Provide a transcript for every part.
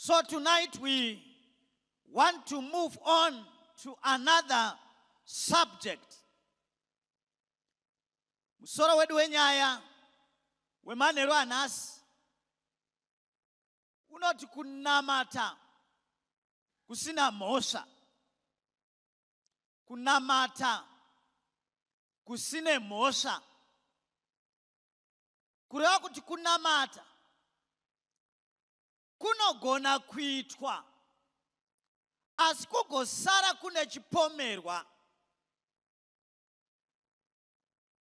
So tonight we want to move on to another subject. Musoro wedu wenyaya wemanero anasi unoti kunamata kusina Mhosva. Kunamata kusine Mhosva. Kureva kuti kunamata kunogona kuitwa asi kugosara kune chipomerwa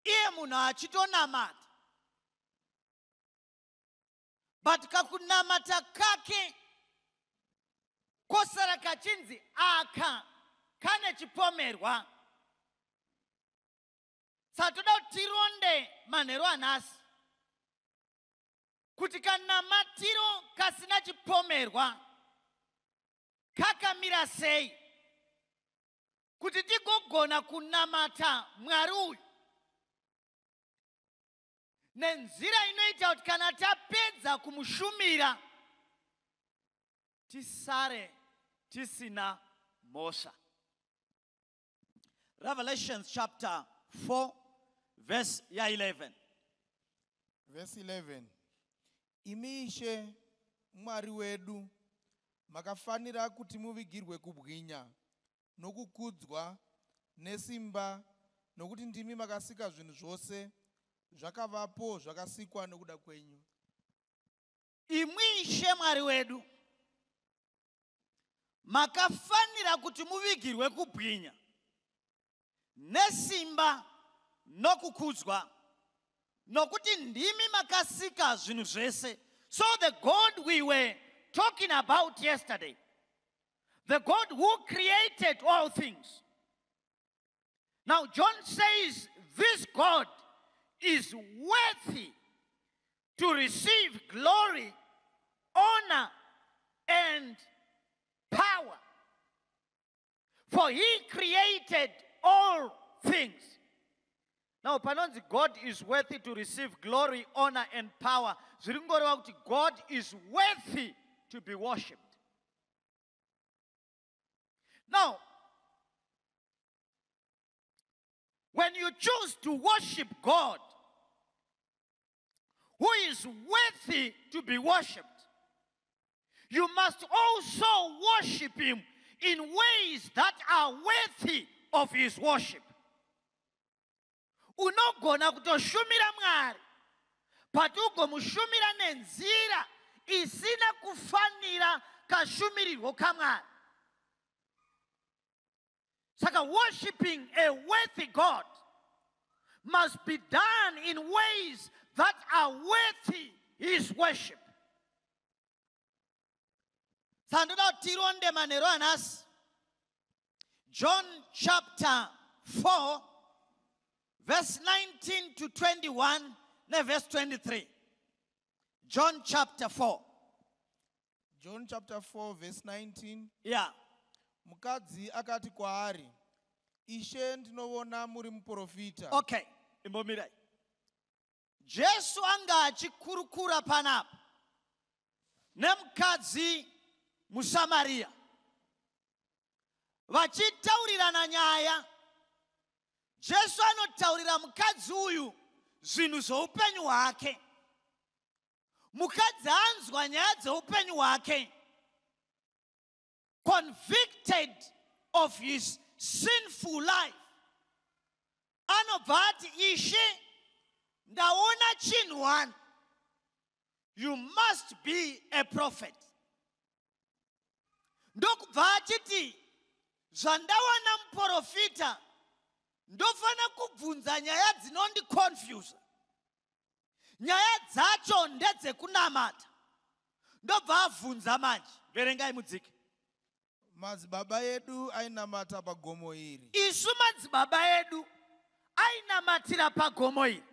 iye munhu achitonamata, but kakunamata kake kosara kachinzi aka kane chipomerwa. Satoda kuti tironde manheru anhasi kuti kanamatiro kasina chipomerwa kakamira sei, kuti tigogona kunamata Mwari uyu nenzira inoita kuti kana tapedza kumushumira tisare tisina Mhosva. Revelation chapter 4 verse 11. Verse 11. Imi Ishe Mwari wedu makafanira kuti muvigirwe kubwinya nokukudzwa nesimba nokuti ndimi makasika zvinhu zvose zvakavapo zvakasikwa nokuda kwenyu. Imi Ishe Mwari wedu makafanira kuti muvigirwe kubwinya nesimba nokukudzwa nokuti ndimi makasika zvinhu zvese. So the God we were talking about yesterday, the God who created all things. Now John says this God is worthy to receive glory, honor, and power. For he created all things. Now, panonzi God is worthy to receive glory, honor, and power. Zviringoreva kuti God is worthy to be worshipped. Now, when you choose to worship God, who is worthy to be worshipped, you must also worship him in ways that are worthy of his worship. Unogona kutoshumira Mwari, but ugomushumira nenzira isina kufanira kashumirirwo kaMwari. Saka worshiping a worthy God must be done in ways that are worthy his worship. Sandoda tironde manero anasi. John chapter 4 verse 19 to 21 verse 23. John chapter 4. John chapter 4 verse 19. Yeah. Mukadzi akati kwaari, Ishe ndinovona muri muprofita. Okay, imbomirai. Jesu anga achikurukura panapa nemukadzi muSamaria vachitaurirana nyaya. Jesu anotaurira mukadzi uyu zvinhu zveupenyu hwake. Mukadzi anzwa nyaya dzeupenyu hwake, convicted of his sinful life. Anobva ati, Ishe, ndaona chinhu one. You must be a prophet. Ndokubva achiti, zvandawana muprofita, ndofana kubvunza nyaya dzinondiconfuse. Nyaya dzacho ndedzekunamata. Ndobva abvunza manje. Verengai mudzike. Madzibaba edu ainamata pagomo iri. Isu madzibaba edu ainamatira pagomo iri.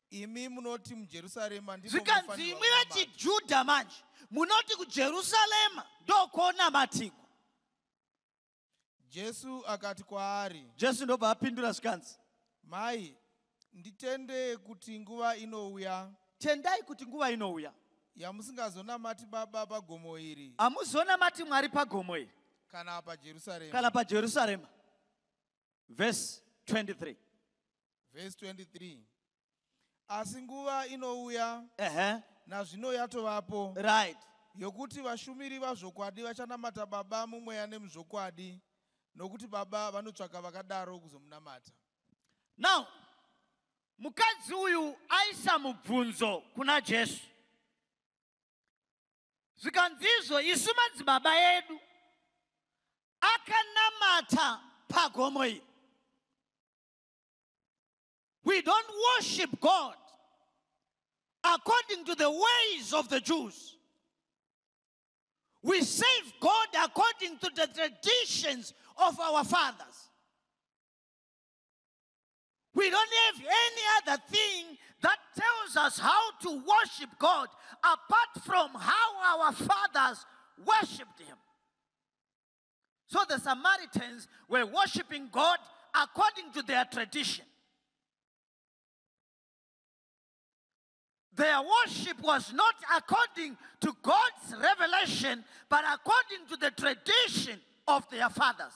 Imi munoti muJerusarema ndipo zvikanzi imwi vechiJudha manje munoti kuJerusarema ndokonamatirwa. Jesu akati kwaari. Jesu ndobva apindura zvikanzi, Mai, nditende kuti nguva inouya. Tendai kuti nguva inouya. yamusingazonamati baba pagomo iri Amuzonamati Mwari pagomo iri kana paJerusarema. kana paJerusarema. Verse 23. Verse 23. Asi nguva inouya nazvino yatovapo Right. yokuti vashumiri vazvokwadi vachanamata baba mumweya nemuzvokwadi nokuti baba vanotsvaka vakadaro kuzomunamata. Now, mukadzi uyu aisa mubvunzo kuna Jesu. Zvikanzizvo isu madzibaba edu akanamata pagomo iri. We don't worship God according to the ways of the Jews. We serve God according to the traditions of our fathers. We don't have any other thing that tells us how to worship God apart from how our fathers worshipped Him. So the Samaritans were worshiping God according to their tradition. Their worship was not according to God's revelation, but according to the tradition of their fathers.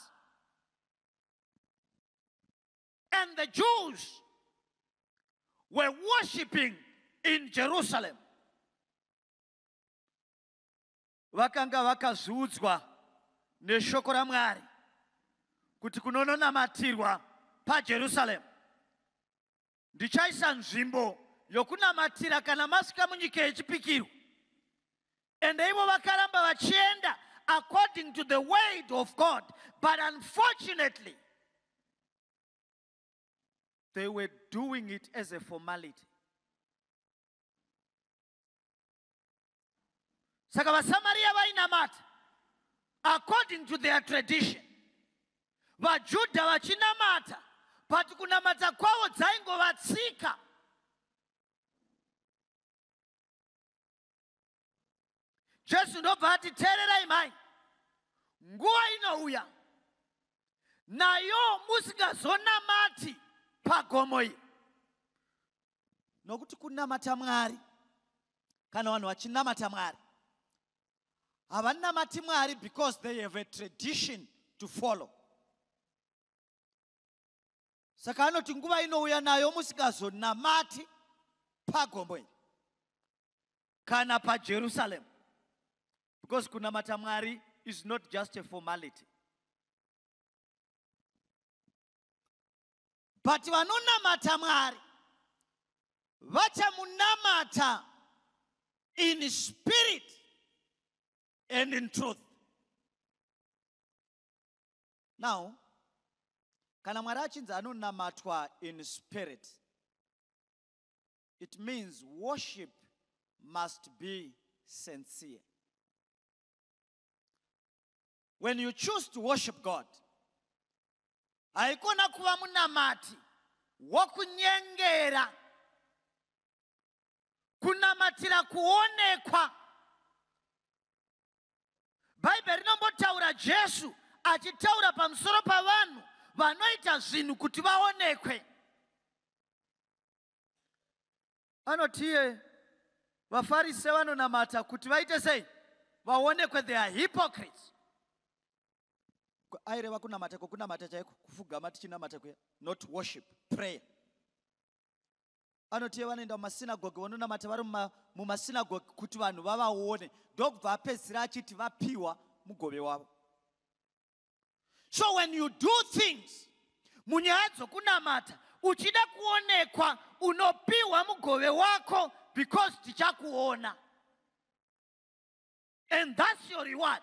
And the Jews were worshiping in Jerusalem. Vakanga vakazudzwa neshoko raMwari kuti kunonamatirwa paJerusalem. Ndichaisa nzvimbo yokunamatira kana masvika munyika yechipikirwa. Ende ivo vakaramba vachienda according to the word of God. But unfortunately, they were doing it as a formality. Saka vaSamaria vainamata according to their tradition. VaJudha vachinamata, but kunamata kwavo dzaingovatsika. Jesu ndobva ati teererai mai, nguva inouya nayo musingazonamati pagomo iri. Nokuti kunamata Mwari, kana vanhu vachinamata Mwari, havanamati Mwari because they have a tradition to follow. Saka anoti nguva inouya nayo musingazonamati pagomo iri kana paJerusalem. Because kunamata Mwari is not just a formality. But vanonamata Mwari vachamunamata in spirit and in truth. Now, kana Mwari achinzi anonamatwa in spirit, it means worship must be sincere. When you choose to worship God, haikona kuva munamati wokunyengera, kunamatira kuonekwa. Bhaibheri rinombotaura Jesu achitaura pamusoro pavanhu vanoita zvinhu kuti vaonekwe. Anotiye vaFarisi vanonamata kuti vaite sei? Vaonekwe, they are hypocrites. Aireva kunamata kunamata chaiko kufugama tichinamata kuya, not worship, prayer. Anotiye vanoenda mumasinagoge vanonamata vari mumasinagoge kuti vanhu vavaone, ndokubva apedzisira achiti vapiwa mugove wavo. So when you do things munyaya dzokunamata uchida kuonekwa, unopiwa mugove wako because tichakuona. And that's your reward.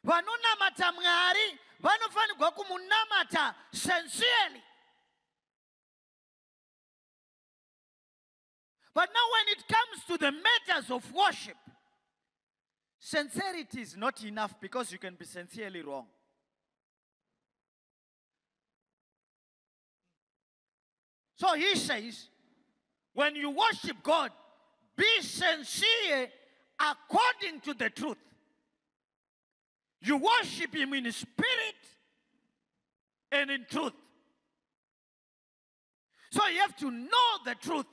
Vanonamata Mwari vanofanirwa kumunamata sincerely. But now when it comes to the matters of worship, sincerity is not enough because you can be sincerely wrong. So he says, when you worship God, be sincere according to the truth. You worship Him in spirit and in truth. So you have to know the truth.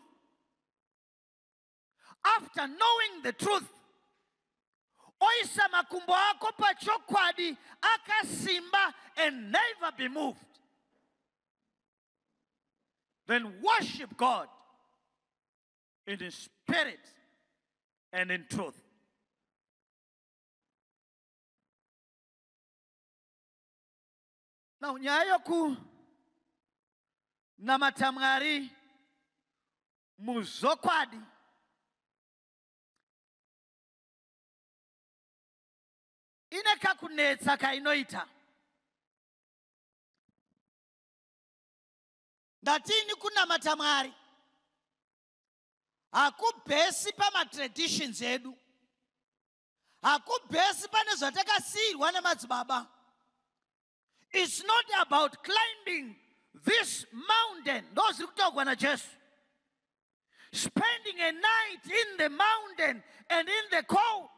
After knowing the truth, oisa makumbo ako pa chokwadi akasimba and never be moved. Then worship God in His spirit and in truth. Now, nyayoku na matamari muzokwadi ineka kunetsa kainoita. Ndatini kuna matamari akubhesi pa ma-traditions edu, akubhesi pane zvatakasiyirwa namadzibaba. It's not about climbing this mountain. Those who talk when Jesus spending a night in the mountain and in the cold.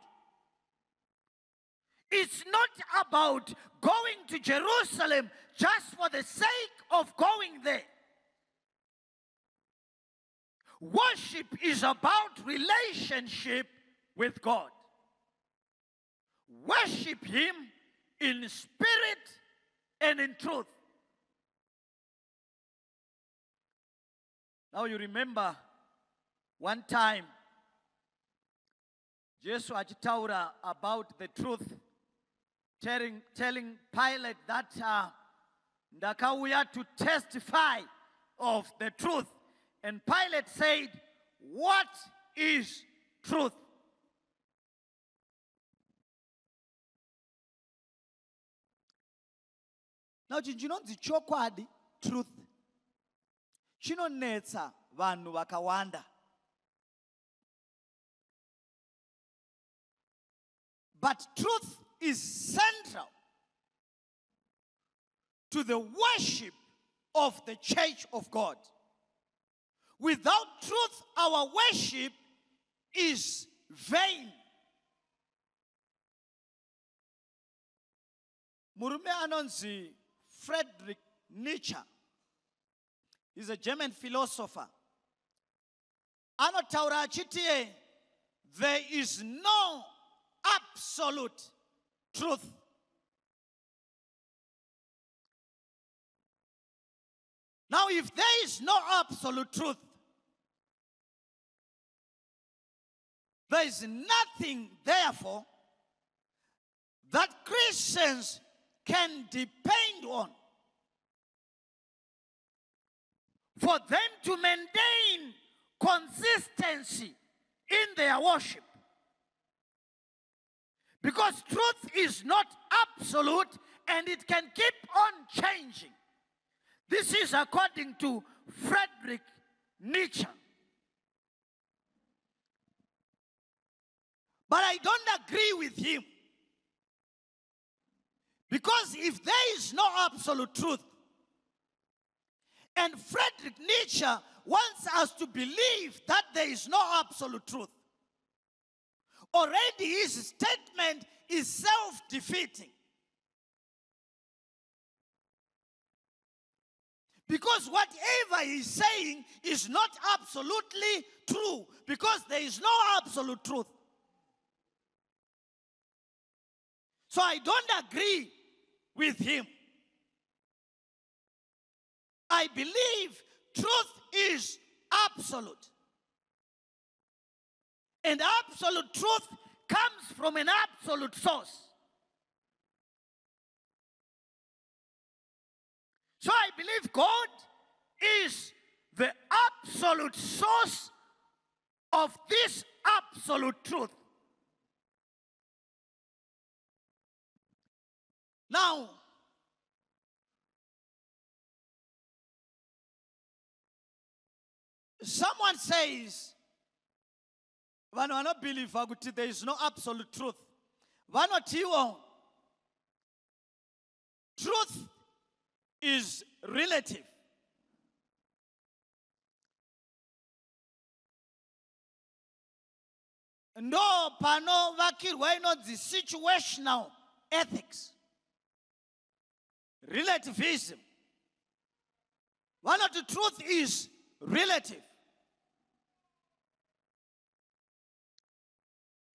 It's not about going to Jerusalem just for the sake of going there. Worship is about relationship with God. Worship Him in spirit and in truth. Now you remember one time Jesus achitaura about the truth, telling Pilate that ndakauya to testify of the truth. And Pilate said, "What is truth?" Now, chinonzi chokwadi, truth, chinonetsa vanhu vakawanda. But truth is central to the worship of the Church of God. Without truth, our worship is vain. Murume anonzi Friedrich Nietzsche is a German philosopher. Anotaura achiti there is no absolute truth. Now, if there is no absolute truth, there is nothing, therefore, that Christians can depend on for them to maintain consistency in their worship. Because truth is not absolute and it can keep on changing. This is according to Friedrich Nietzsche. But I don't agree with him. Because if there is no absolute truth, and Friedrich Nietzsche wants us to believe that there is no absolute truth, already his statement is self-defeating. Because whatever he's saying is not absolutely true, because there is no absolute truth. So I don't agree with him. I believe truth is absolute. And absolute truth comes from an absolute source. So I believe God is the absolute source of this absolute truth. Now, someone says, "Vanhu vanobhilivha kuti there is no absolute truth." Vanotiwo, truth is relative. No panovakirwa inonzi situational ethics. Relativism. One of the truth is relative.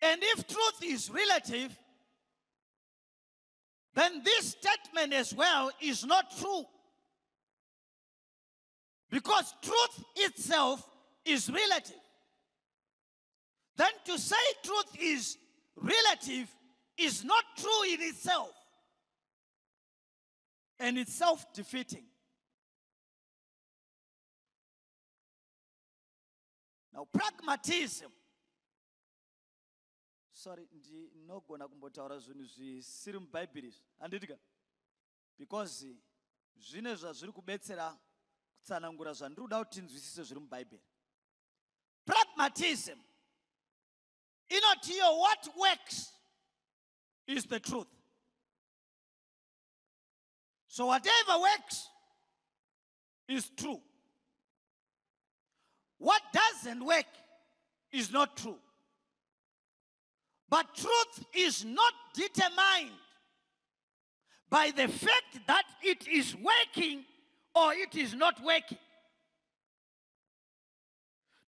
And if truth is relative, then this statement as well is not true. Because truth itself is relative. Then to say truth is relative is not true in itself. And it's self-defeating. Now, pragmatism. Sorry, ndinogona kumbotaura zvinhu zvisiri muBhaibheri handitika, because zvine zvazviri kubetsera kutsanangura zvandiri kuda kuti tinzwisise zviri muBhaibheri. Pragmatism inotiyo what works is the truth. So whatever works is true. What doesn't work is not true. But truth is not determined by the fact that it is working or it is not working.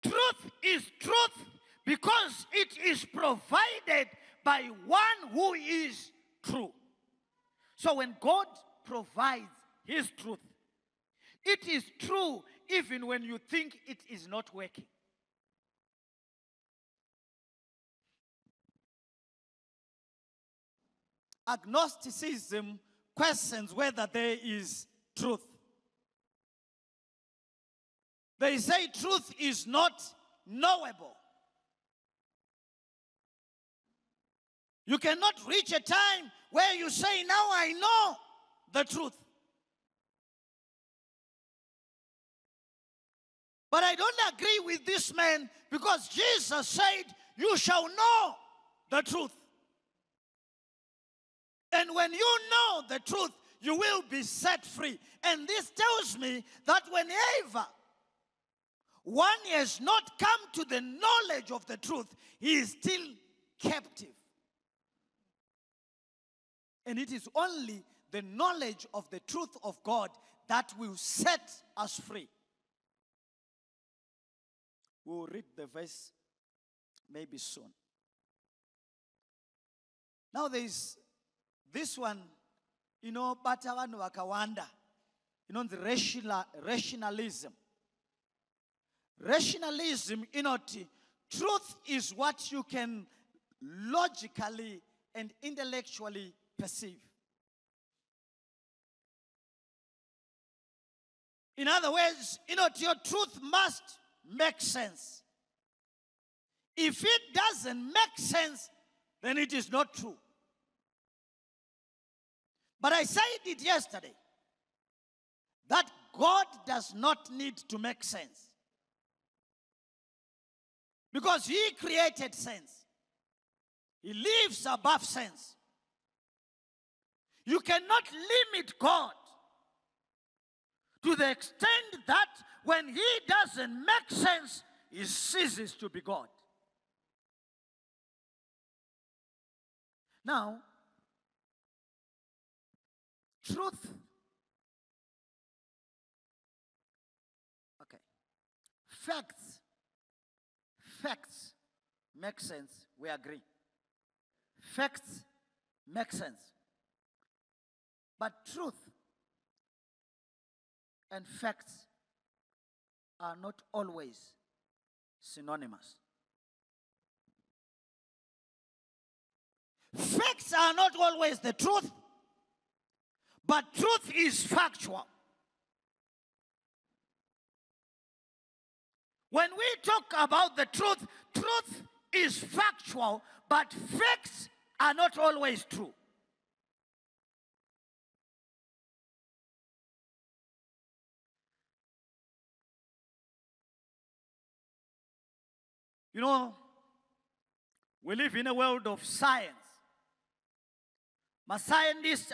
Truth is truth because it is provided by one who is true. So when God provides His truth, it is true even when you think it is not working. Agnosticism questions whether there is truth. They say truth is not knowable. You cannot reach a time where you say, now I know the truth. But I don't agree with this man because Jesus said, you shall know the truth. And when you know the truth, you will be set free. And this tells me that whenever one has not come to the knowledge of the truth, he is still captive. And it is only the knowledge of the truth of God that will set us free. We'll read the verse maybe soon. Now there is this one, bata vanhu vakawanda, the rationalism. Rationalism, truth is what you can logically and intellectually perceive. In other words, your truth must make sense. If it doesn't make sense, then it is not true. But I said it yesterday, that God does not need to make sense. Because He created sense. He lives above sense. You cannot limit God to the extent that when He doesn't make sense, He ceases to be God. Now, truth. Okay. Facts make sense. We agree. Facts make sense. But truth and facts are not always synonymous. Facts are not always the truth, but truth is factual. When we talk about the truth, truth is factual, but facts are not always true. We live in a world of science. My scientists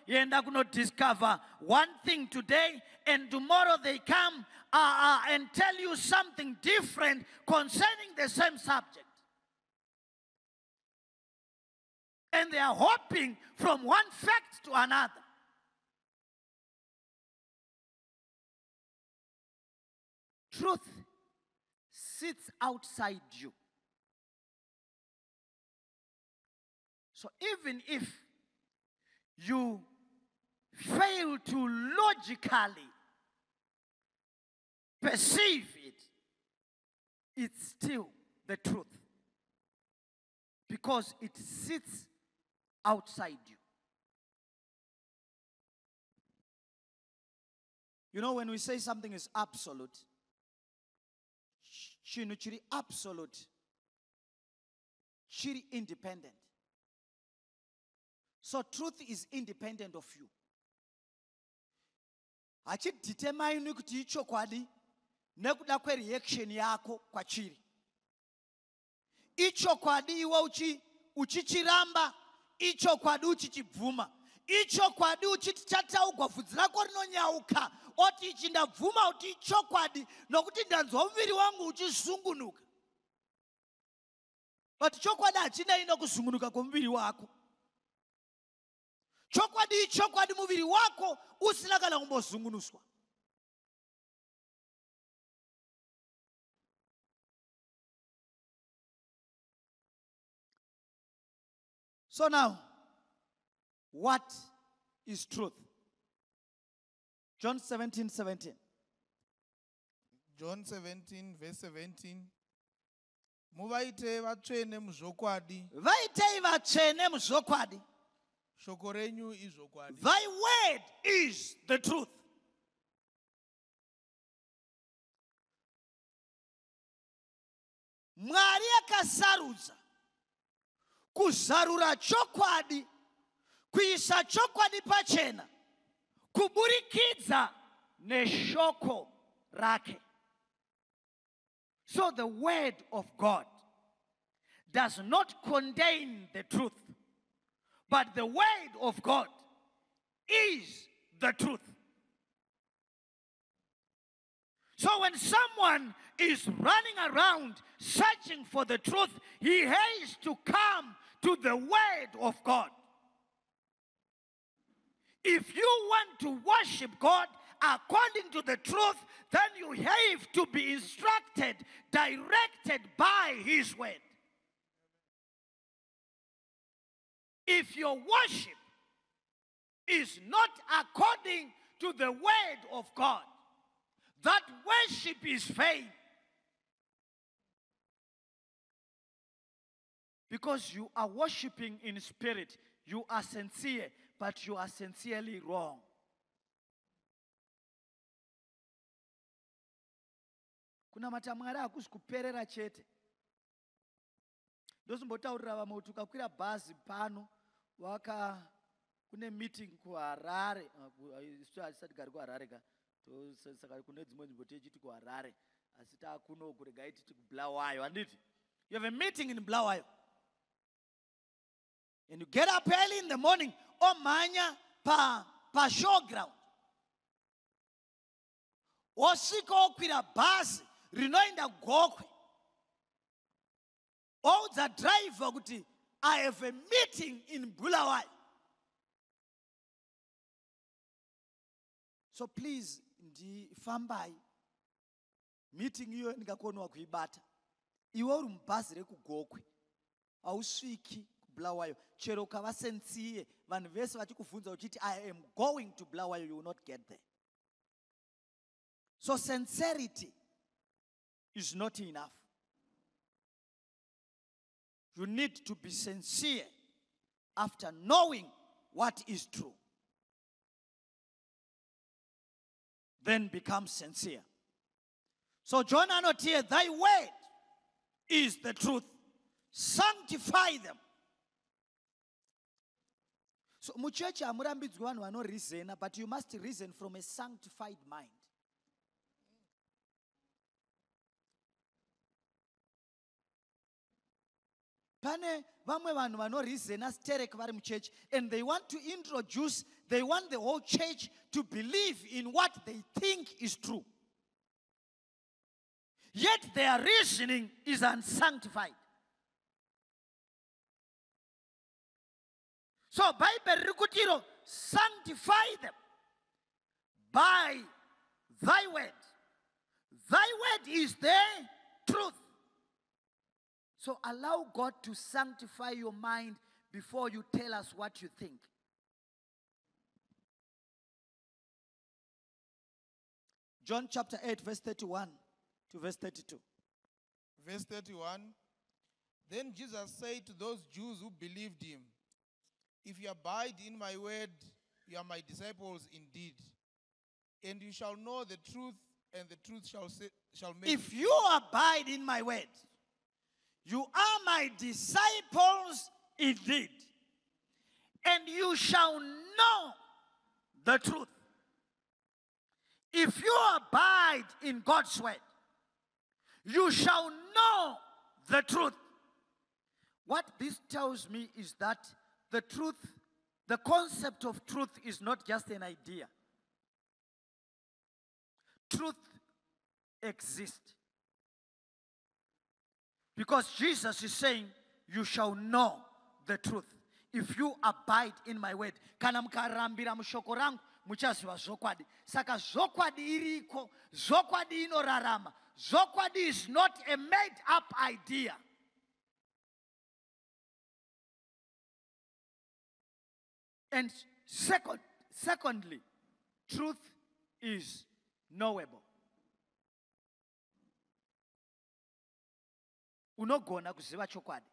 yenda kuno discover one thing today, and tomorrow they come and tell you something different concerning the same subject. And they are hopping from one fact to another. truth sits outside you. So even if you fail to logically perceive it, it's still the truth. Because it sits outside you. You know, when we say something is absolute, chinhu chiri absolute, chiri independent. So truth is independent of you. Hachiditemaini kuti ichokwadi nekuda kwereaction yako kwachiri. Ichokwadi iwe uchichiramba, ichokwadi uchichibvuma. Ichokwadi uchiti chataugwa vhudzi rako rinonyauka, oti ichi ndabvuma kuti ichokwadi nokuti ndanzwa muviri wangu uchizungunuka. But chokwadi hachinei nokuzungunuka kwomuviri wako. Chokwadi muviri wako usina kana kumbozungunuswa. So now, what is truth? John 17:17. John 17 verse 17. Muvaite vatsvene muzvokwadi. Vaitei vatsvene muzvokwadi. Shoko renyu izvokwadi. Thy word is the truth. Mwari akasarudza kuzarura chokwadi, kuisa chokwadi pachena, kuburikidza neshoko rake. So the word of God does not contain the truth, but the word of God is the truth. So when someone is running around searching for the truth, he has to come to the word of God. If you want to worship God according to the truth, then you have to be instructed, directed by his word. If your worship is not according to the word of God, that worship is vain. Because you are worshiping in spirit. You are sincere, but you are sincerely wrong. Kunamata Mwari hakusi kuperera chete. Ndozombotaurira vamwe kuti ukakwira bhazi pano kune meeting kuHarare, isati gari kuHarare ka. Saka kune dzimwe nzvimbo tichiti kuHarare, asi taakuno kurega titi kuBulawayo, handiti? You have a meeting in Bulawayo. And you get up early in the morning, omhanya pa showground. Osvika okwira bhazi rinoenda Gokwe. Oudza driver kuti I have a meeting in Bulawayo. So please, ndifambai. Meeting iyo ndingakonwa kuibata. Iwe uri mubhazi rekugokwe. Ausviki kuBulawayo. Chero ukava sensiye, vanhu vese vachikuvhunza uchiti I am going to Bulawayo, you will not get there. So sincerity is not enough. You need to be sincere after knowing what is true. Then become sincere. So John anoti here, thy word is the truth. Sanctify them. So muchechi hamurambidzwi vanhu vanoreasona, but you must reason from a sanctified mind. Pane vamwe vanhu vanoreasona stereke vari muchechi, and they want to introduce, they want the whole church to believe in what they think is true. Yet their reasoning is unsanctified. So Bible rikutiro, sanctify them by thy word. Thy word is the truth. So allow God to sanctify your mind before you tell us what you think. John chapter 8, verse 31 to verse 32. Verse 31. Then Jesus said to those Jews who believed him, if you abide in my word, you are my disciples indeed. And you shall know the truth, and the truth shall make If you abide in my word, you are my disciples indeed. And you shall know the truth. If you abide in God's word, you shall know the truth. What this tells me is that the truth, the concept of truth is not just an idea. Truth exists. Because Jesus is saying, you shall know the truth. If you abide in my word. Kana mkarambira mushoko rangu, muchaziva zokwadi. Saka zokwadi iriko, zokwadi inorarama. Zokwadi is not a made up idea. And secondly, truth is knowable. Unogona kuziva chokwadi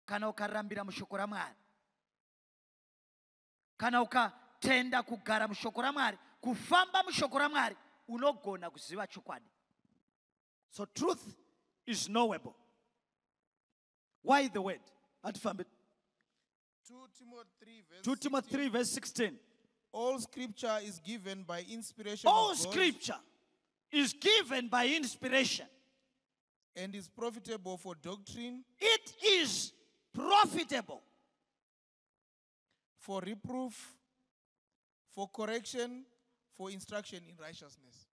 kana ukarambira mushoko raMwari, kana ukatenda kugara mushoko raMwari, kufamba mushoko raMwari, unogona kuziva chokwadi. So truth is knowable. Why the word? 2 Timothy 3 verse 16. All scripture is given by inspiration All of God, scripture is given by inspiration. and is profitable for doctrine, It is profitable for reproof, for correction, for instruction in righteousness.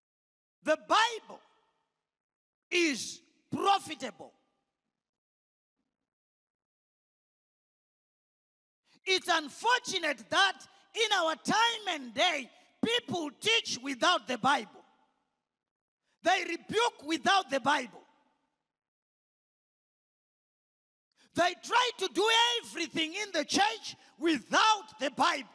The Bible is profitable. It's unfortunate that in our time and day, people teach without the Bible. They rebuke without the Bible. They try to do everything in the church without the Bible.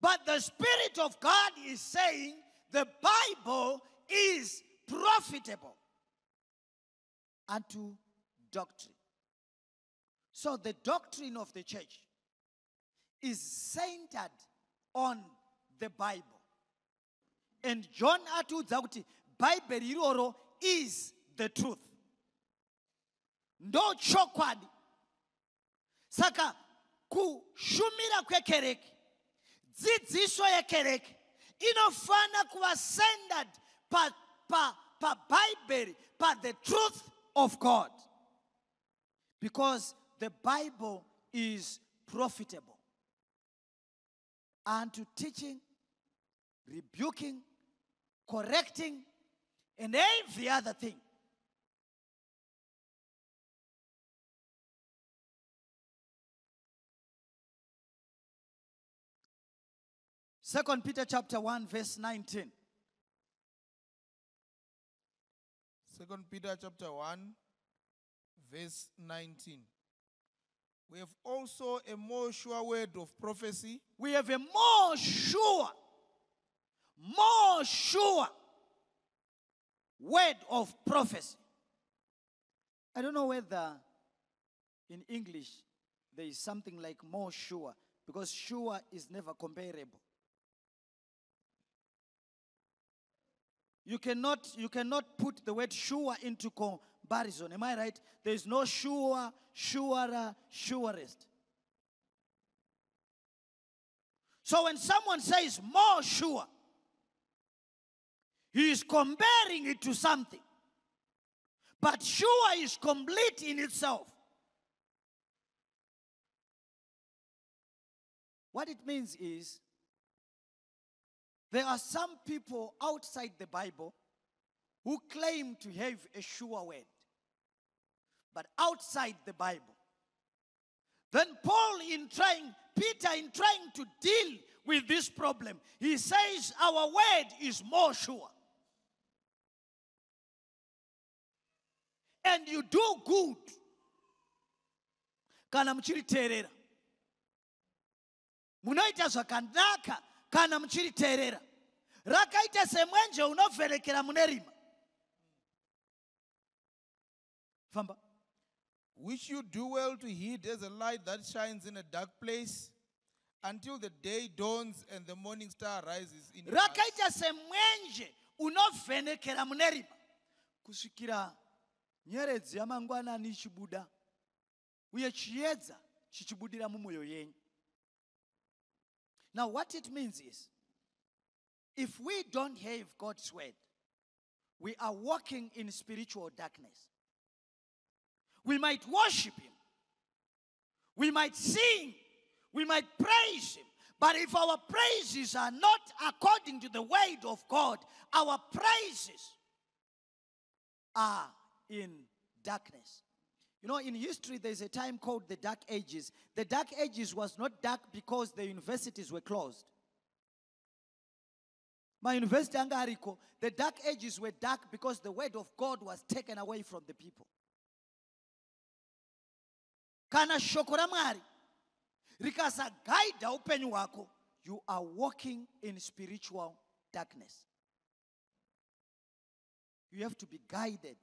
But the Spirit of God is saying the Bible is profitable unto doctrine. So the doctrine of the church is centered on the Bible. And John atudza kuti Bible iroro is the truth. Ndo chokwadi. Saka kushumira kwekereke, dzidziso yekereke inofana kuva centered pa Bible, pa the truth of God. Because the Bible is profitable unto teaching, rebuking, correcting, and every other thing. Second Peter chapter 1 verse 19. 2 Peter chapter 1, verse 19. We have also a more sure word of prophecy. We have a more sure word of prophecy. I don't know whether in English there is something like more sure, because sure is never comparable. You cannot put the word sure into comparison. Am I right? There is no sure, surer, surest. So when someone says more sure, he is comparing it to something. But sure is complete in itself. What it means is, there are some people outside the Bible who claim to have a sure word, but outside the Bible. Then Paul, in trying Peter, in trying to deal with this problem, he says our word is more sure. And you do good kana muchiriteerera. Munoita zvakanaka kana muchiriteerera. Rakaita semwenje unovherekera mune rima. Famba. Which you do well to heed as a light that shines in a dark place, until the day dawns and the morning star rises in your hearts. Rakaita semwenje unovhenekera mune rima. Kusvikira nyeredzi yamangwanani ichibuda, uye chiedza chichibudira mumwoyo yenyu. Now what it means is, if we don't have God's word, we are walking in spiritual darkness. We might worship him, we might sing, we might praise him, but if our praises are not according to the word of God, our praises are in darkness. You know, in history, there's a time called the Dark Ages. The Dark Ages was not dark because the universities were closed. My university angariko, the Dark Ages were dark because the word of God was taken away from the people. Kana shoko la Mwari rikasagaida upenyu wako, you are walking in spiritual darkness. You have to be guided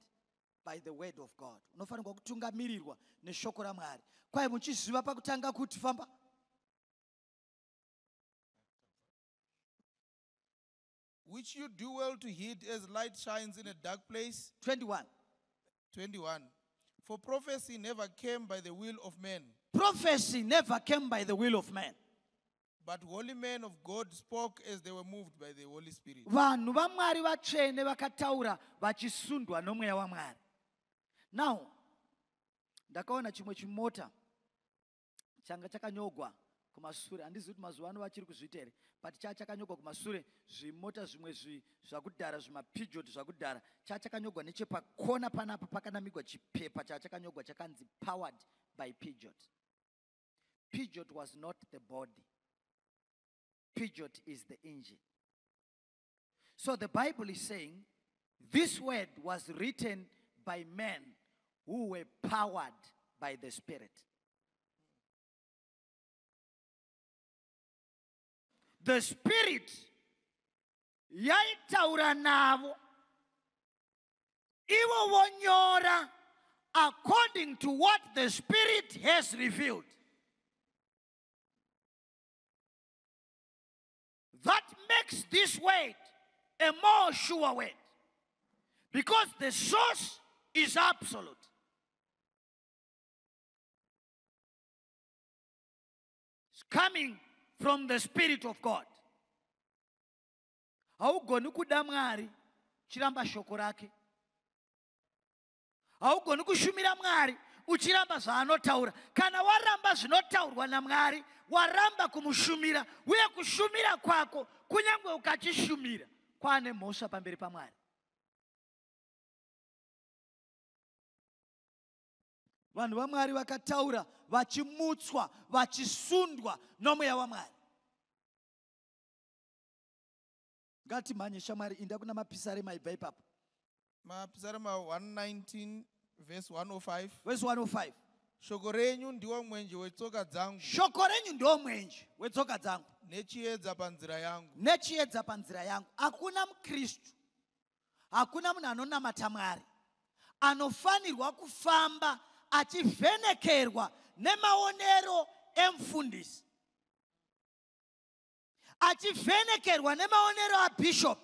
by the word of God. Unofanirwa kutungamirirwa neshoko la Mwari. Kwaye muchiziva pakutanga kuti famba. Which you do well to heed as light shines in a dark place. 21. For prophecy never came by the will of men. Prophecy never came by the will of man. But holy men of God spoke as they were moved by the Holy Spirit. Vanhu vaMwari vatsvene vakataura vachisundwa nomweya waMwari. Now, ndakaona chimwe chimota changa chakanyogwa kumasure. Handizivi kuti mazuva ano vachiri kuzviita here, but chakanyogwa kumasure, zvimota zvimwe zvakudhara, zvimapijot zvakudhara, chakanyogwa nechepakona panapa pakanamigwa chipepa chakanyogwa chakanzi powered by Peugeot. Peugeot was not the body. Peugeot is the engine. So the Bible is saying this word was written by men who were powered by the Spirit. The Spirit yaitaura navo, ivo vonyora according to what the Spirit has revealed. That makes this word a more sure word, because the source is absolute. It's coming from the Spirit of God. Haugoni kuda Mwari uchiramba shoko rake. Haugoni kushumira Mwari uchiramba zvaanotaura. Kana waramba zvinotaurwa naMwari, waramba kumushumira, uye kushumira kwako kunyangwe ukachishumira kwaane mhosva pamberi paMwari. Vanhu vaMwari vakataura vachimutswa, vachisundwa nomweya waMwari. Ngatimhanye shamwari, inda kuna mapisarema ibva ipapo. Mapisarema 119 verse 105. Verse 105. Shoko renyu ndiwo mwenje wetsoka dzangu. Shoko renyu ndiwo mwenje wetsoka dzangu. Nechiedza panzira yangu. Nechiedza panzira yangu. Hakuna mukristu, hakuna munhu anonamata Mwari anofanirwa kufamba achivhenekerwa nemaonero emufundisi, achivhenekerwa nemaonero abishop,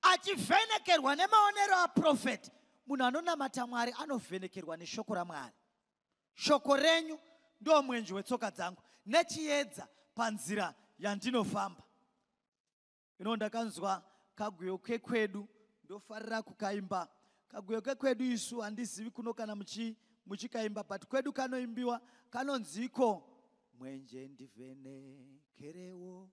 achivhenekerwa nemaonero aprofeti. Munhu anonamata Mwari anovhenekerwa neshoko raMwari. Shoko renyu ndo mwenje wetsoka dzangu, nechiedza panzira yandinofamba. Ndakanzwa kagweyo kekwedu, ndofarira kukaimba. Kagweyo kekwedu isu handizivi kuno kana muchikaimba, but kwedu kanoimbiwa kanonziko, mwenje ndivhenekerewo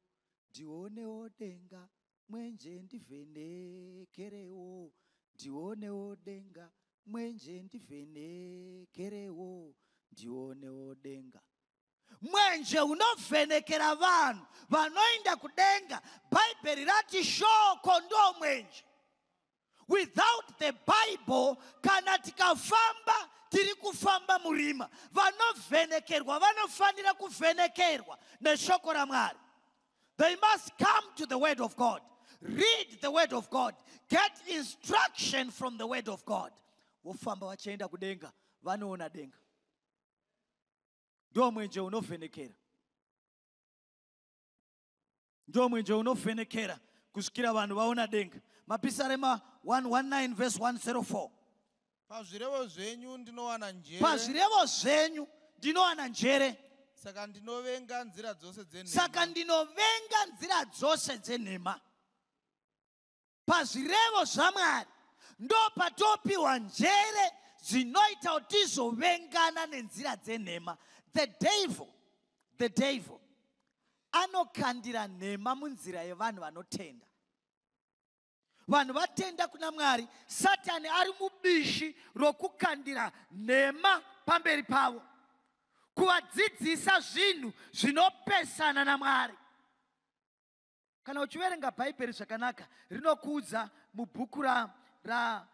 ndionewo denga, mwenje ndivhenekerewo ndionewo denga, mwenje ndivhenekerewo ndionewo denga. mwenje unovhenekera vanhu vanoenda kudenga. Bhaibheri rati shoko ndo mwenje. Without the Bible, kana tikafamba tiri kufamba murima. Vanovhenekerwa vanofanira kuvhenekerwa neshoko raMwari. They must come to the word of God. Read the word of God. Get instruction from the word of God. Vofamba vachienda kudenga, vanoona denga. Ndo mwenje unovhenekera. Ndo mwenje unovhenekera kusvikira vanhu vaona denga. Mapisarema 119 verse 104. Pazvirevo zvenyu ndinowana njere. Pazvirevo zvenyu ndinowana njere. Saka ndinovenga nzira dzose dzenhema. Saka ndinovenga nzira dzose dzenhema. Pazvirevo zvaMwari ndo patopiwa njere dzinoita kuti tizovengana nenzira dzenhema. The devil anokandira nhema munzira yevanhu vanotenda. Vanhu vatenda kuna Mwari, Satani ari mubishi rokukandira nhema pamberi pavo, kuvadzidzisa zvinhu zvinopesana naMwari. Kana uchiverenga Bhaibheri zvakanaka, rinokuudza mubhuku ra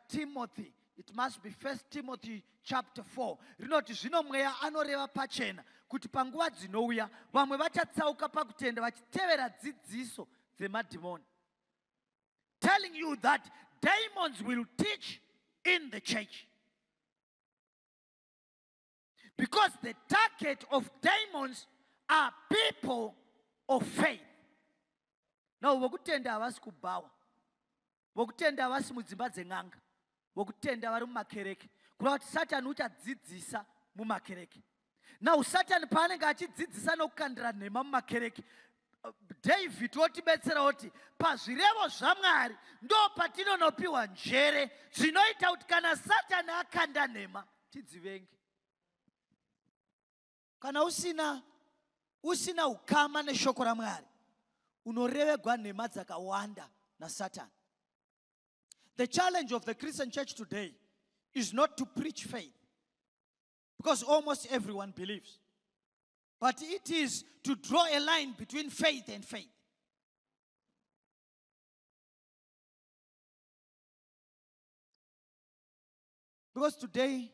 Timothy. It must be 1 Timothy chapter 4. Rinoti zvino mweya anoreva pachena kuti panguva dzinouya vamwe vachatsauka pakutenda vachitevera dzidziso dzemadhimoni. Telling you that demons will teach in the church. Because the target of demons are people of faith. Now, vokutenda havasi kubhawa. Vokutenda havasi mudzimba dzen'anga. Vokutenda vari mumakereke. Kureva kuti Satani uchadzidzisa mumakereke. Now, Satani paanenge achidzidzisa nokukandira nhema mumakereke, David otibetsera kuti pazvirevo zvaMwari ndo patinonopiwa njere zvinoita kuti kana Satani akanda nhema tidzivenge. Kana usina ukama neshoko raMwari, unorevegwa nhema dzakawanda naSatani. The challenge of the Christian church today is not to preach faith, because almost everyone believes. But it is to draw a line between faith and faith. Because today,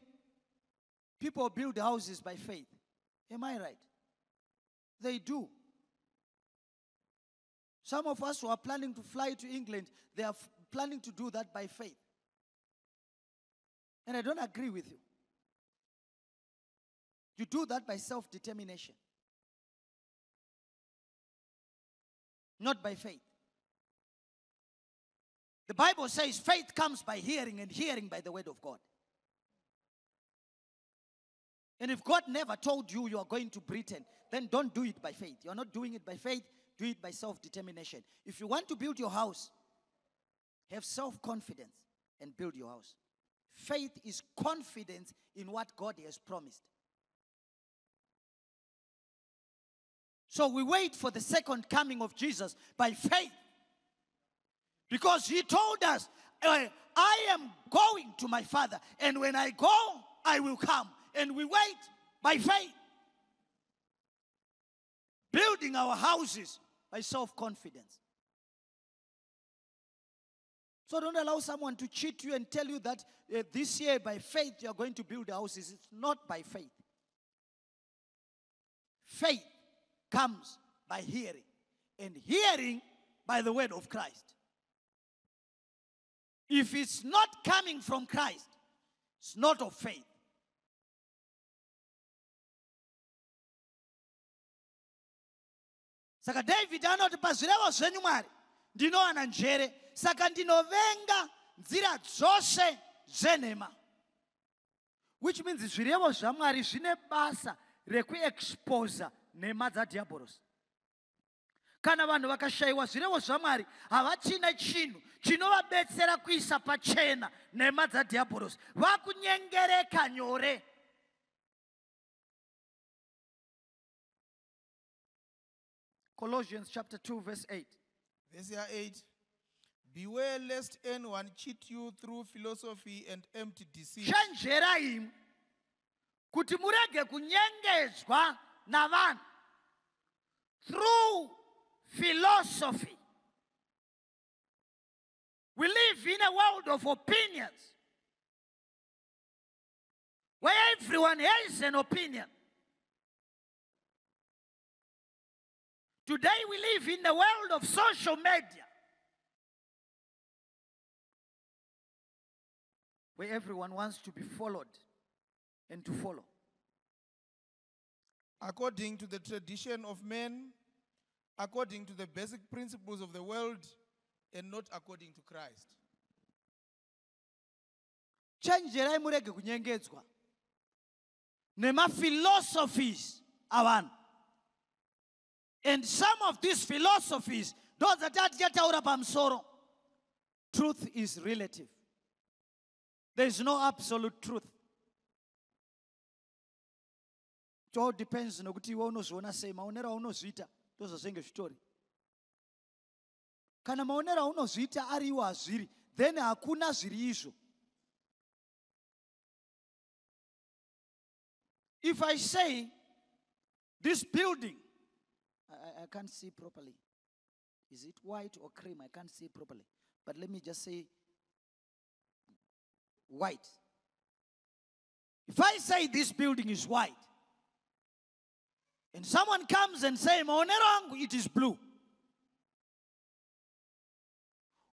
people build houses by faith. Am I right? They do. Some of us who are planning to fly to England, they are planning to do that by faith. And I don't agree with you. You do that by self-determination, not by faith. The Bible says faith comes by hearing, and hearing by the word of God. And if God never told you you are going to Britain, then don't do it by faith. You are not doing it by faith, do it by self-determination. If you want to build your house, have self-confidence and build your house. Faith is confidence in what God has promised. So we wait for the second coming of Jesus by faith. Because he told us, I am going to my Father, and when I go, I will come. And we wait by faith. Building our houses by self-confidence. So don't allow someone to cheat you and tell you that this year by faith you are going to build houses. It's not by faith. Faith comes by hearing, and hearing by the word of Christ. If it's not coming from Christ, it's not of faith. Saka David anoti pazvirevo zvenyu Mwari ndinowana njere, saka ndinovenga nzira dzose dzenhema. Which means zvirevo zvaMwari zvine basa rekuexposa nhema dzadiabolos. Kana vanhu vakashayiwa zvirevo zvaMwari, havachina chinhu chinovabetsera kuisa pachena nhema dzadiabolos. Vakunyengereka nyore. Colossians chapter 2 verse 8. Verse 8. Beware lest anyone cheat you through philosophy and empty deceit. Chenjerai kuti murege kunyengedzwa na vanhu through philosophy. We live in a world of opinions where everyone has an opinion. Today we live in the world of social media where everyone wants to be followed and to follow. According to the tradition of men, according to the basic principles of the world, and not according to Christ. Chenjerai murege kunyengedzwa nema philosophies avanhu. And some of these philosophies, those that are pamusoro, truth is relative. There is no absolute truth. It all depends nokuti iwe unozviona sei, maonero aunozviita ndozvazvenge zvitori. Kana maonero aunozviita ari iwo hazviri, then hakuna zviri izvo. If I say this building, I can't see properly. Is it white or cream? I can't see properly. But let me just say white. If I say this building is white, and someone comes and say, maonero angu, it is blue.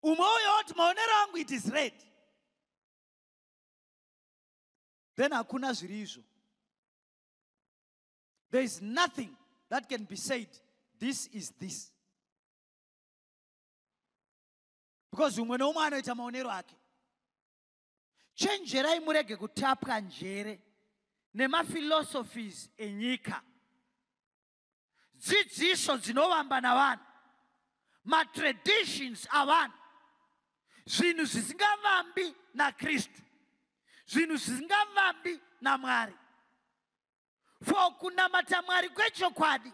Umoyo maonero angu, it is red. Then hakuna zviri izvo. There is nothing that can be said, this is this. Because umwe noumwe anoita maonero ake. Chenjerai murege kutapwa njere nema philosophies enyika. Dzidziso dzinovamba navanhu, ma traditions avanhu, zvinhu zvisingavambi na Kristu, zvinhu zvisingavambi na Mwari. For kunamata Mwari kwechokwadi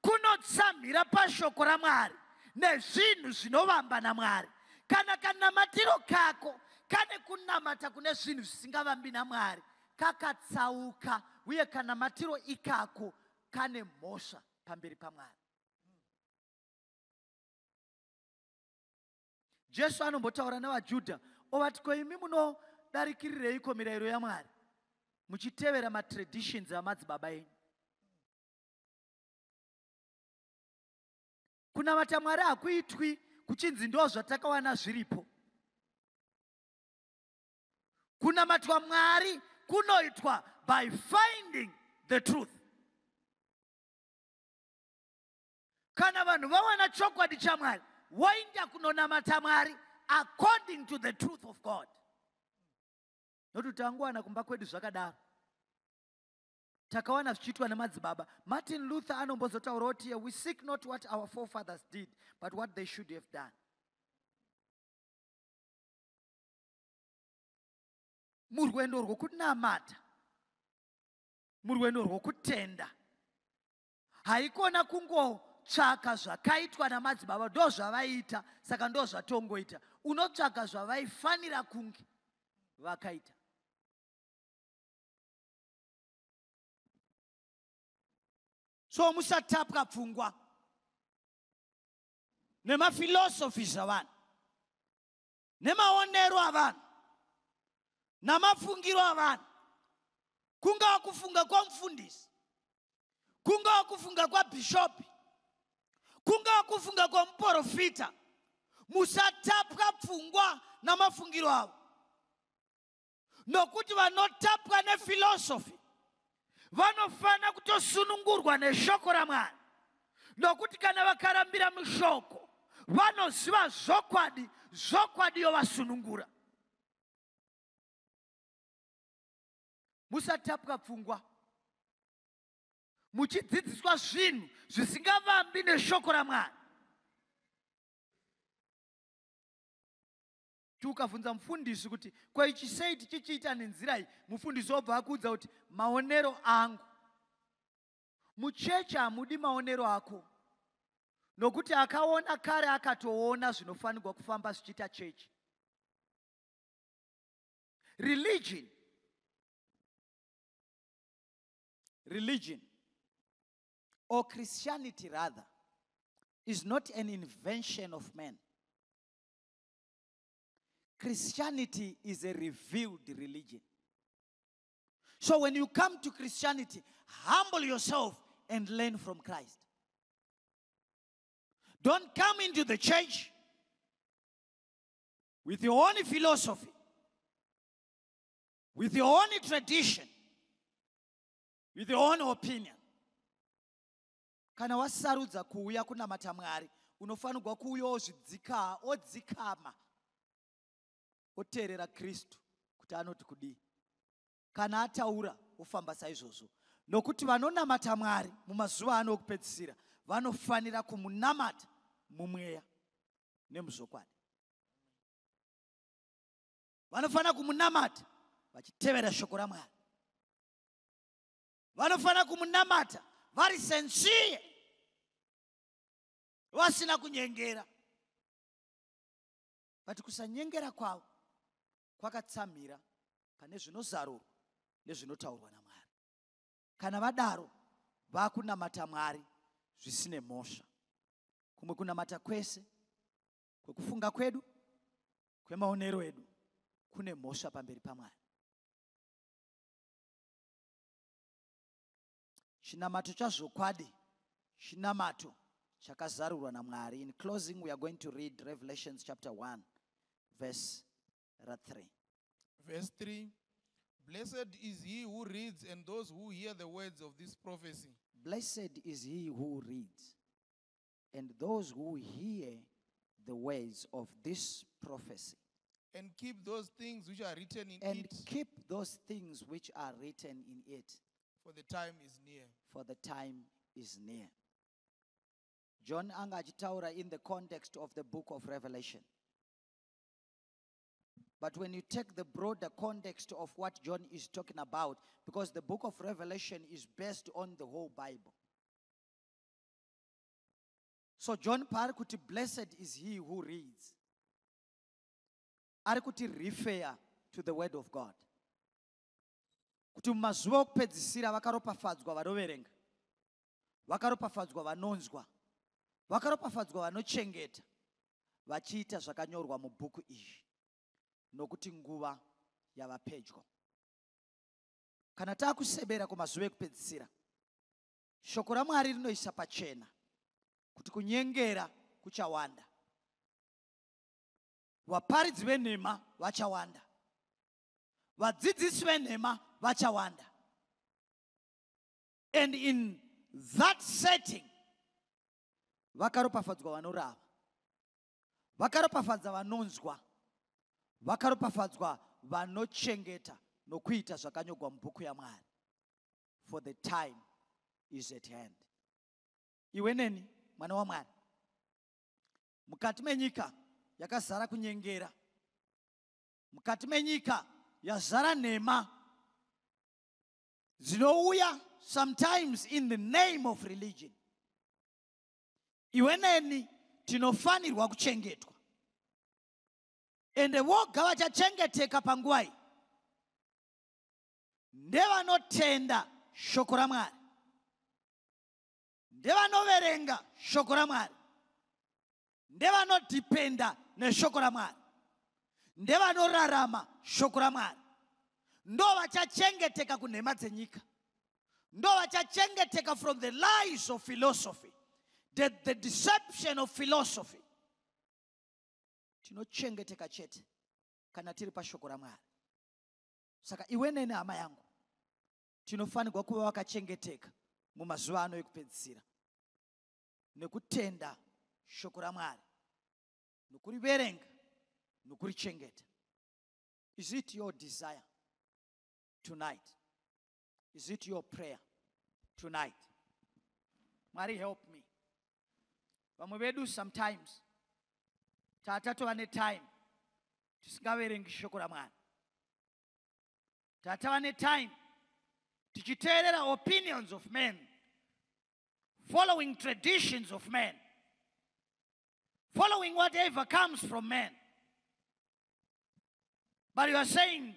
kunotsamhira pashoko raMwari nezvinhu zvinovamba naMwari. Kana kanamatiro kako kane kunamata kune zvinhu zvisingavambi naMwari, kakatsauka uye kanamatiro ikako kane mhosva pamberi paMwari. Jesu anombotaura navaJudha ovati, ko imi munodarikirireiko mirayiro yaMwari muchitevera matraditions amadzibaba enyu? Kunamata Mwari hakuitwi kuchinzi ndo zvatakawana zviripo. Kunamatwa Mwari kunoitwa by finding the truth. Kana vanhu vawana chokwadi chaMwari, wainda kunonamata Mwari according to the truth of God. Nokuti tangowana kumba kwedu zvakadaro, takawana zvichiitwa nemadzibaba. Martin Luther anombozotaura kuti, we seek not what our forefathers did, but what they should have done. Murwendo rwokunamata, murwendo rwokutenda, haikona kungotsvaka zvakaitwa namadzibaba, ndo zvavaita, saka ndo zvatongoita. Unotsvaka zvavaifanira kunge vakaita. So musatapwa pfungwa nema philosophies avanhu, nemaonero avanhu, namafungiro avanhu. Kunga kufunga kwa mfundisi, kunga kufunga kwa bishopi, kunga kufunga kwa mprofita. Musatapwa pfungwa namafungiro avo. Nokuti vanotapwa nephilosophy vanofana kutosunungurwa neshoko raMwari. Nokuti kana vakarambira mushoko vanoziva zvokwadi, zvokwadi yovasunungura. Musatapwa pfungwa muchidzidziswa zvinhu zvisingavambi neshoko raMwari. Ukavhunza mufundisi kuti ko ichi sei tichichiita nenzira iyi, mufundisi obva akuudza kuti maonero angu. Muchechi hamudi maonero ako, nokuti akaona kare akatoona zvinofanirwa kufamba zvichiita chechi. Religion or Christianity rather, is not an invention of man. Christianity is a revealed religion. So when you come to Christianity, humble yourself and learn from Christ. Don't come into the church with your own philosophy, with your own tradition, with your own opinion. Kana wasarudza kuuya kunamata Mwari, unofanirwa kuuya odzikama, oteerera Kristu kuti anoti kudii. Kana ataura ofamba saizvozvo. Nokuti vanonamata Mwari mumazuva ano okupedzisira vanofanira kumunamata mumweya nemuzvokwadi. Vanofanira kumunamata vachitevera shoko raMwari. Vanofanira kumunamata vari sincere, vasina kunyengera. But kusanyengera kwavo kwakatsamira pane zvinozarurwa nezvinotaurwa naMwari. Kana vadaro vakunamata Mwari zvisine mhosva. Kumwe kunamata kwese kwekufunga kwedu, kwemaonero edu, kune mhosva pamberi paMwari. Chinamato chazvokwadi, chinamato chakazarurwa naMwari. In closing, we are going to read Revelations chapter 1, verse 3. Verse 3. Blessed is he who reads and those who hear the words of this prophecy. Blessed is he who reads and those who hear the words of this prophecy. And keep those things which are written in And it. keep those things which are written in it. For the time is near. For the time is near. John anga achitaura in the context of the book of Revelation. But when you take the broader context of what John is talking about, because the book of Revelation is based on the whole Bible. So John pari kuti blessed is he who reads. Ari kuti refer to the word of God. Kuti mumazuva okupedzisira vakaropafadzwa vanoverenga, vakaropafadzwa vanonzwa, vakaropafadzwa vanochengeta, vachiita zvakanyorwa mubhuku iri, nokuti nguva yava pedyo. Kana taakusebera kumazuva ekupedzisira, shoko raMwari rinoisa pachena kuti kunyengera kuchawanda. Vaparidzi venhema vachawanda. Vadzidzisi venhema vachawanda. And in that setting, vakaropafadzwa vanorava, vakaropafadza vanonzwa, vakaropafadzwa vanochengeta nokuita zvakanyorwa mubhuku yaMwari. For the time is at hand. Iwe neni, mwana waMwari, mukati menyika yakazara kunyengera, mukati menyika yazara nhema dzinouya sometimes in the name of religion, iwe neni tinofanirwa kuchengetwa. Ende voga vachachengeteka panguva iyi ndevanotenda shoko raMwari, ndevanoverenga shoko raMwari, ndevanodhipenda neshoko raMwari, ndevanorarama shoko raMwari. Ndo vachachengeteka kunhema dzenyika, ndo vachachengeteka from the lies of philosophy, the deception of philosophy. Tinochengeteka chete kana tiri pashoko raMwari. Saka iwe nene hama yangu, tinofanirwa kuva vakachengeteka mumazuva ano ekupedzisira nekutenda shoko raMwari, nokuriverenga, nokurichengeta. Is it your desire tonight? Is it your prayer tonight? Mwari, help me. Vamwe vedu sometimes tatova netime tisingaverengi shoko raMwari. Tatava netime tichiteerera opinions of men, following traditions of men, following whatever comes from men. But you are saying,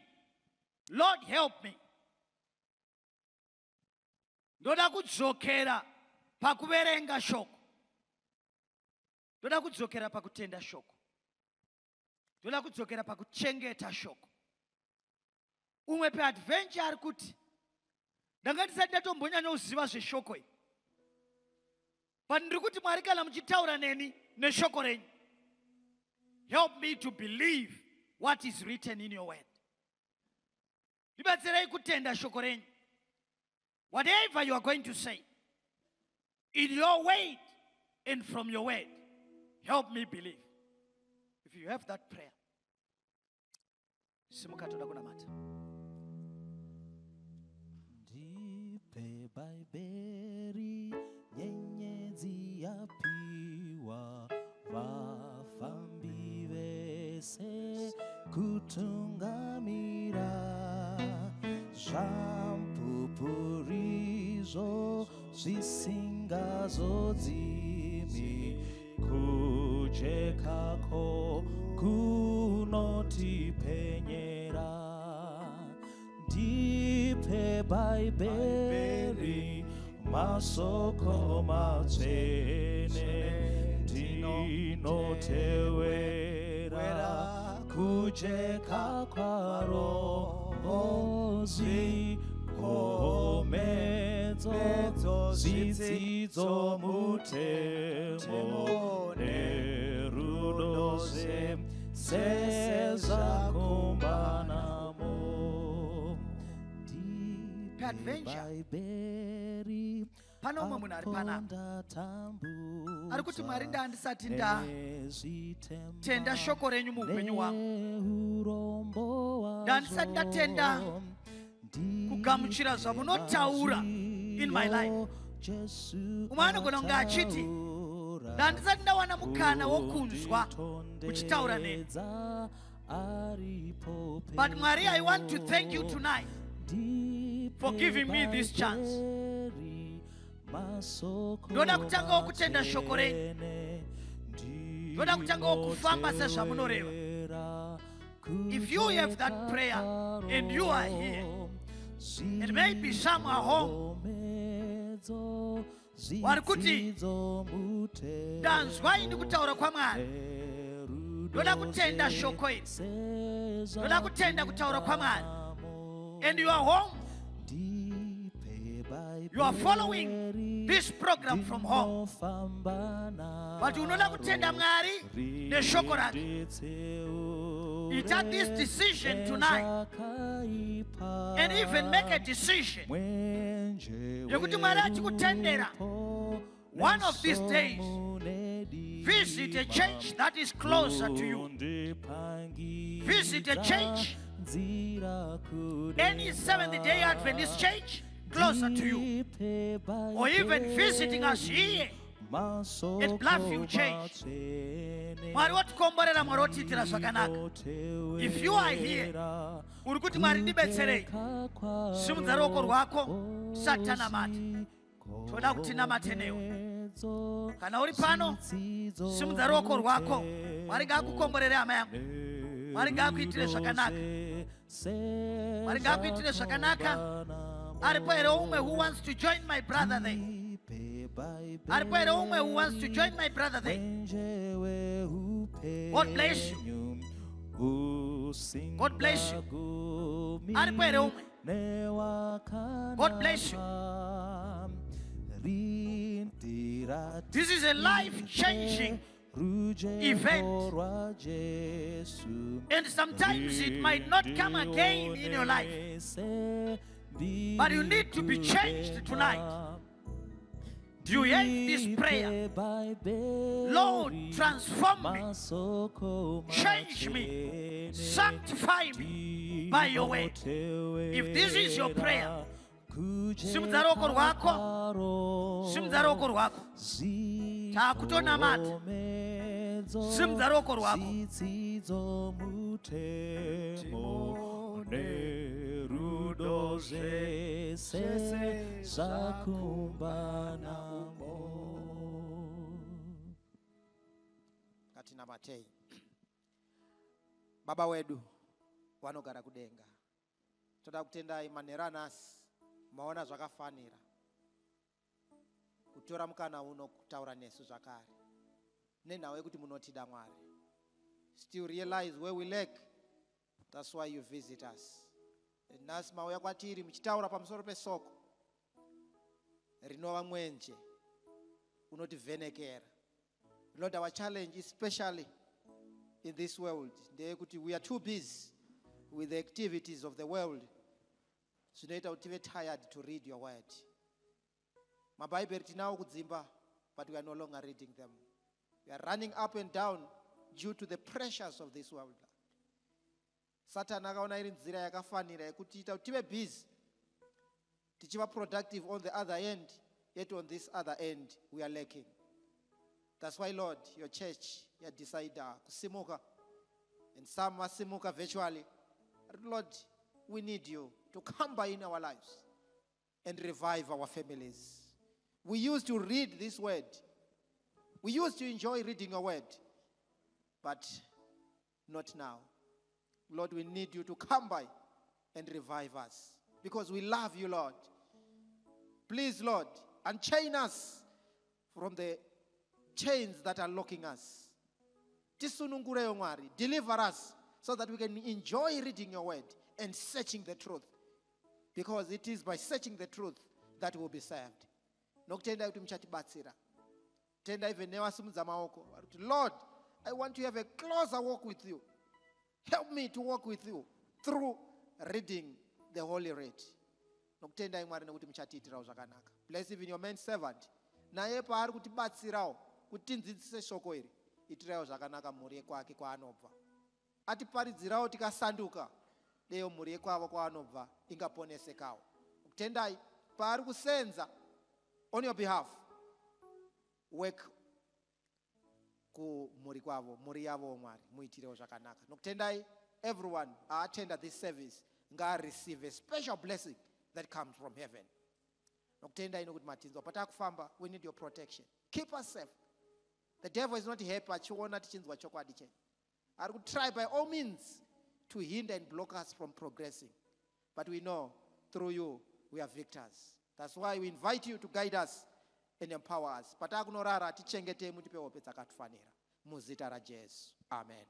Lord, help me. Ndoda kudzokera pakuverenga shoko. Toda kudzokera pakutenda shoko. Toda kudzokera pakuchengeta shoko. Umwe pe adventure ari kuti ndanga ndisati ndatombonyanya kuziva zveshoko iri. But ndiri kuti Mwari kana muchitaura neni neshoko renyu, help me to believe what is written in your word. Ndibetserei kutenda shoko renyu. Whatever you are going to say, in your word and from your word, help me believe. If you have that prayer, simuka toda kunamata. Ndipe baiberi nyenyezi ya piwa vafambi vese kutungamira shampupurizo zisingazo dzimi kujekako kunotipenyera. Ndipe baiberi masoko matsene ndinotewera kujeka kwaro ozi komedzo zidzidzo mutemo nerudo seza kumbanamo. Peradventure pano umwe munhu ari panapa ari kuti Mwari ndandisati ndatenda shoko renyu muupenyu hwangu, ndandisati ndatenda kugamuchira zvamunotaura in my life. Umwe anogona kunge achiti ndandisati ndawana mukana wokunzwa uchitaura neni. But Mwari, I want to thank you tonight for giving me this chance. Ndoda kutangawo kutenda shoko renyu. Ndoda kutangawo kufamba sezvamunoreva. If you have that prayer and you are here, and maybe some are home, vari kuti ndanzwa ini kutaura kwaMwari, ndoda kutenda shoko iri, ndoda kutenda kutaura kwaMwari, and you are home, you are following this program from home, but unoda kutenda Mwari neshoko rake. It had this decision tonight, and even make a decision yekuti Mwari achikutendera one of these days visit a church that is closer to you. Visit a church, any Seventh-day Adventist church closer to you, or even visiting us here at Bluffhill Church. Mwari watikomborera, Mwari watiitira zvakanaka. If you are here, uri kuti Mwari ndibetserei, simudza ruoko rwako satanamati. Toda kuti namate newe. Kana uri pano, simudza ruoko rwako. Mwari ngakukomborere hama yangu. Mwari ngakuitire zvakanaka. Mwari ngakuitire zvakanaka. Aripo here umwe who wants to join my brother there? Aripo here umwe who wants to join my brother there? God bless you. God bless you. Aripo here umwe. God bless you. This is a life-changing event, and sometimes it might not come again in your life, but you need to be changed tonight. Do you have this prayer? Lord, transform me, change me, sanctify me by your word. If this is your prayer, simudza ruoko rwako, simudza ruoko rwako, takutonamata, simudza ruoko rwako. Rudo zese zakumbanamo. Katina matei. Baba wedu wanogara kudenga, toda kutendai manera nasi maona zvakafanira. kutora mukana uno kutaura nesu zvakare nenhau yekuti munotida Mwari. Still realize where we lack. That's why you visit us. Nhasi mauya kwatiri muchitaura pamusoro pesoko rinova mwenje unotivhenekera. Lord, our challenge, especially in this world, ndeyekuti we are too busy with the activities of the world. Zvinoita kuti tive tired to read your word. Mabhaibheri tinawo kudzimba, but we are no longer reading them. We are running up and down due to the pressures of this world. Satan akaona iri nzira yakafanira yekuti ita kuti tive busy tichiva productive on the other end, yet on this other end we are lacking. That's why, Lord, your church decided kusimuka, and some masimuka virtually. Lord, we need you to come by in our lives and revive our families. We used to read this word. We used to enjoy reading your word, but not now. Lord, we need you to come by and revive us because we love you, Lord. Please, Lord, unchain us from the chains that are locking us. Tisunungureyo Mwari, deliver us so that we can enjoy reading your word and searching the truth, because it is by searching the truth that we will be saved. Nokutenda kuti muchatibatsira. Tenda even newasimudza maoko. Lord, I want to have a closer walk with you. Help me to walk with you through reading the Holy Word. Nokutenda Mwari nekuti muchatiitirawo zvakanaka. Bless even your man servant. Naye paari kutibatsirawo kuti tinzidzise shoko iri, itirawo zvakanaka mhuri yekwake kwaanobva. Atiparidzirawo tikasanduka, deyo mhuri yekwavo kwaanobva ingaponesekawo. Nokutendai paari kusenza on your behalf, work ku mhuri kwavo, mhuri yavo Mwari, muitirewo zvakanaka. Nokutendai everyone attend this service receive a special blessing that comes from heaven. Nokutendai nokuti matinzwa patakufamba, we need your protection. Keep us safe. The devil is not happy achiona tichinzwa chokwadi chenyu. Ari try by all means to hinder and block us from progressing. But we know through you we are victors. That's why we invite you to guide us and empower us. Patakunorara tichengete mutipe hope dzakatifanira. Muzita ra Jesu. Amen.